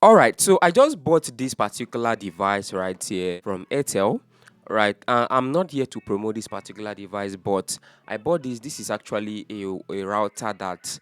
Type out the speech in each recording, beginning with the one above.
All right, so I just bought this particular device right here from Airtel. Right, I'm not here to promote this particular device, but I bought this. This is actually a router that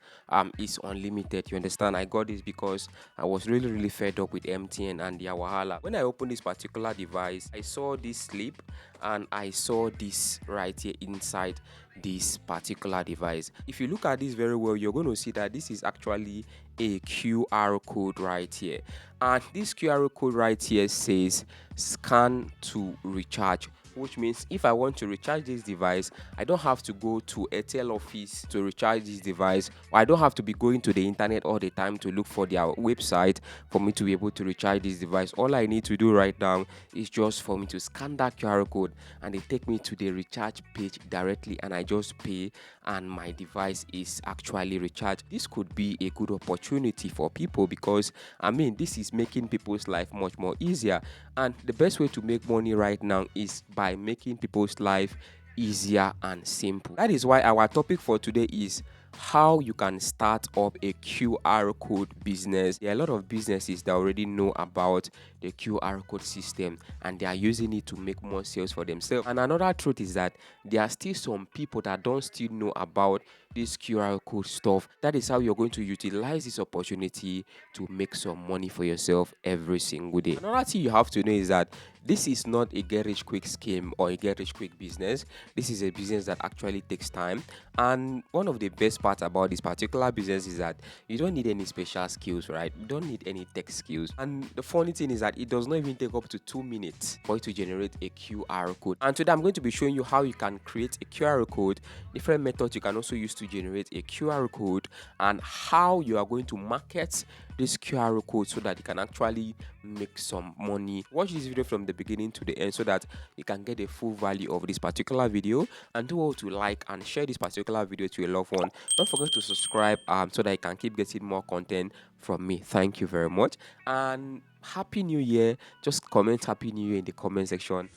is unlimited. You understand? I got this because I was really fed up with MTN and their wahala. When I opened this particular device, I saw this slip and I saw this right here inside this particular device. If you look at this very well, you're going to see that this is actually a QR code right here, and this QR code right here says scan to recharge, which means if I want to recharge this device, I don't have to go to a Airtel office to recharge this device, or I don't have to be going to the internet all the time to look for their website for me to be able to recharge this device. All I need to do right now is just for me to scan that QR code and they take me to the recharge page directly, and I just pay and my device is actually recharged. This could be a good opportunity for people because I mean this is making people's life much more easier, and the best way to make money right now is by making people's life easier and simple. That is why our topic for today is how you can start up a QR code business. There are a lot of businesses that already know about the QR code system and they are using it to make more sales for themselves. And another truth is that there are still some people that don't still know about this QR code stuff. That is how you're going to utilize this opportunity to make some money for yourself every single day. Another thing you have to know is that this is not a get rich quick scheme or a get rich quick business. This is a business that actually takes time. And one of the best parts about this particular business is that you don't need any special skills, right? You don't need any tech skills. And the funny thing is that it does not even take up to 2 minutes for you to generate a QR code. And today I'm going to be showing you how you can create a QR code, different methods you can also use to generate a QR code, and how you are going to market this QR code so that you can actually make some money. Watch this video from the beginning to the end so that you can get the full value of this particular video, and do all to like and share this particular video to your loved one. Don't forget to subscribe so that you can keep getting more content from me. Thank you very much, and happy new year. Just comment happy new year in the comment section.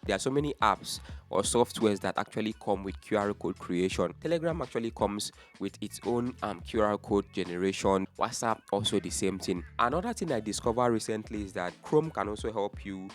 There are so many apps or softwares that actually come with QR code creation. Telegram actually comes with its own QR code generation. WhatsApp also the same thing. Another thing I discovered recently is that Chrome can also help you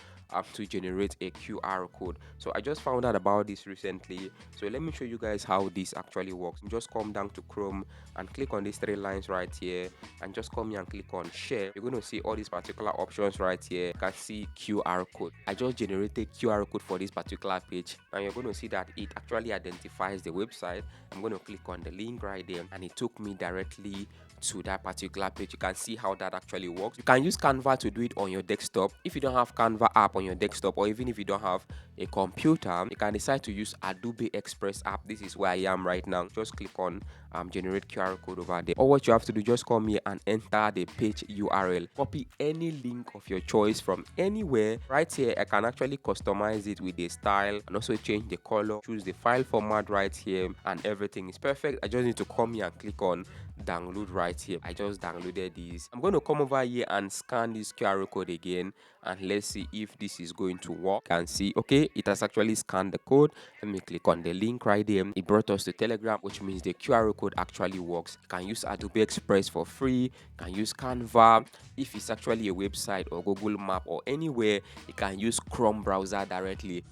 to generate a QR code. So I just found out about this recently. So let me show you guys how this actually works. Just come down to Chrome and click on these three lines right here, and just come here and click on share. You're going to see all these particular options right here. You can see QR code. I just generated QR code for this particular page, and you're going to see that it actually identifies the website. I'm going to click on the link right there, and it took me directly to that particular page. You can see how that actually works. You can use Canva to do it on your desktop. If you don't have Canva app on your desktop, or even if you don't have a computer, you can decide to use Adobe Express app. This is where I am right now. Just click on generate QR code over there. Or what you have to do, just come here and enter the page URL. Copy any link of your choice from anywhere. Right here, I can actually customize it with a style and also change the color, choose the file format right here, and everything is perfect. I just need to come here and click on download right here. I just downloaded this. I'm going to come over here and scan this QR code again, and let's see if this is going to work. You can see, okay, it has actually scanned the code. Let me click on the link right there. It brought us to Telegram, which means the QR code actually works. You can use Adobe Express for free. You can use Canva. If it's actually a website or Google Map or anywhere, you can use Chrome browser directly.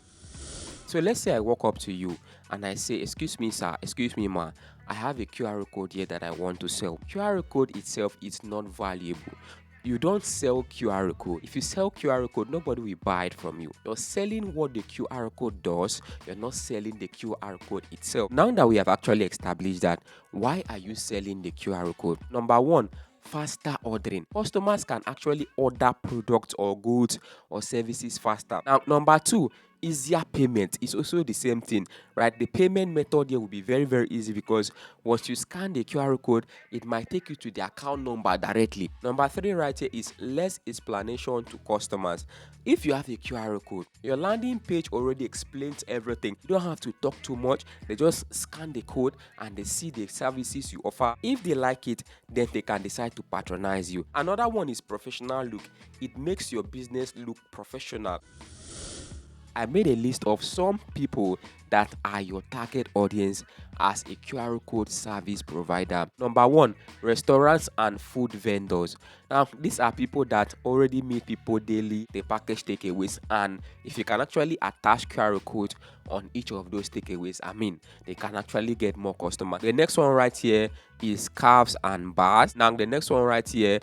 So let's say I walk up to you and I say, excuse me, sir, excuse me, ma, I have a QR code here that I want to sell. QR code itself is not valuable. You don't sell QR code. If you sell QR code, nobody will buy it from you. You're selling what the QR code does. You're not selling the QR code itself. Now that we have actually established that, why are you selling the QR code? Number one, faster ordering. Customers can actually order products or goods or services faster. Now, number two, easier payment is also the same thing, right? The payment method here will be very easy because once you scan the QR code, it might take you to the account number directly. Number three right here is less explanation to customers. If you have a QR code, your landing page already explains everything. You don't have to talk too much. They just scan the code and they see the services you offer. If they like it, then they can decide to patronize you. Another one is professional look. It makes your business look professional. I made a list of some people that are your target audience as a QR code service provider. Number one, restaurants and food vendors. Now, these are people that already meet people daily, they package takeaways, and if you can actually attach QR code on each of those takeaways, I mean, they can actually get more customers. The next one right here is scarves and bars. Now, the next one right here,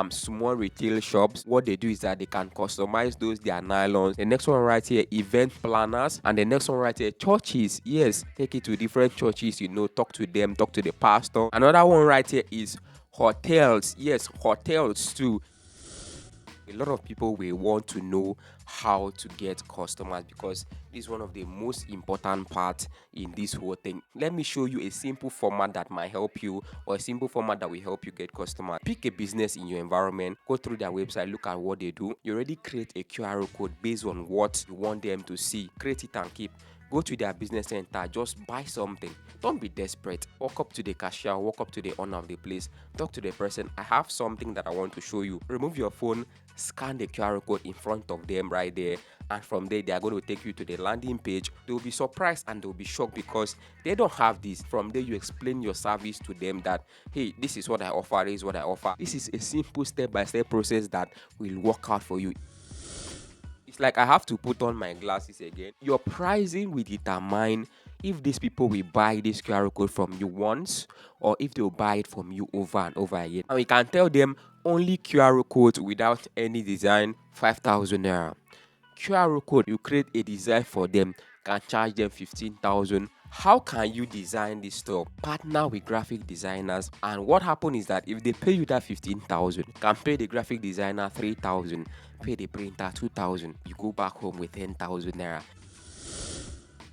small retail shops. What they do is that they can customize those their nylons. The next one right here, event planners, and the next one right here, churches. Yes, take it to different churches. Talk to them, talk to the pastor. Another one right here is hotels. Yes, hotels too. A lot of people will want to know how to get customers because this is one of the most important parts in this whole thing. Let me show you a simple format that might help you, or a simple format that will help you get customers. Pick a business in your environment, go through their website, look at what they do. You already create a QR code based on what you want them to see. Create it and keep. Go to their business center, just buy something. Don't be desperate. Walk up to the cashier, walk up to the owner of the place, talk to the person. I have something that I want to show you. Remove your phone, scan the QR code in front of them right there, and from there they are going to take you to the landing page. They will be surprised and they will be shocked because they don't have this. From there you explain your service to them that, hey, this is what I offer, this is what I offer. This is a simple step-by-step process that will work out for you. It's like I have to put on my glasses again. Your pricing will determine if these people will buy this QR code from you once or if they'll buy it from you over and over again. And we can tell them only QR codes without any design, 5,000 naira. QR code, you create a design for them, can charge them 15,000. How can you design this stuff? Partner with graphic designers, and what happens is that if they pay you that 15,000, can pay the graphic designer 3,000, pay the printer 2,000. You go back home with 10,000 naira.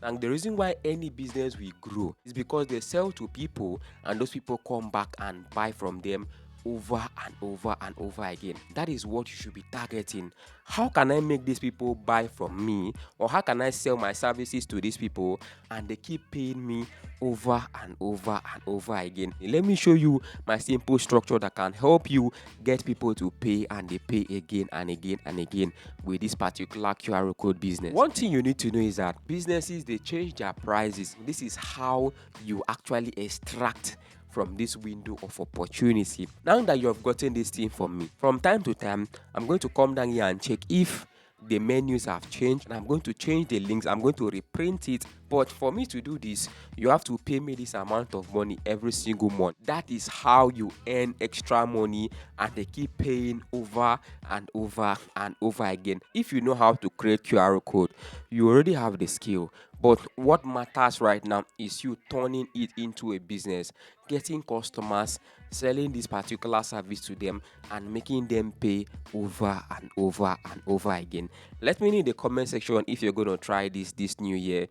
And the reason why any business will grow is because they sell to people and those people come back and buy from them over and over and over again. That is what you should be targeting. How can I make these people buy from me, or how can I sell my services to these people and they keep paying me over and over and over again? Let me show you my simple structure that can help you get people to pay, and they pay again and again and again with this particular QR code business. One thing you need to know is that businesses, they change their prices. This is how you actually extract from this window of opportunity. Now that you have gotten this thing from me, from time to time, I'm going to come down here and check if the menus have changed, and I'm going to change the links. I'm going to reprint it. But for me to do this, you have to pay me this amount of money every single month. That is how you earn extra money, and they keep paying over and over and over again. If you know how to create QR code, you already have the skill. But what matters right now is you turning it into a business, getting customers, selling this particular service to them, and making them pay over and over and over again. Let me know in the comment section if you're going to try this new year.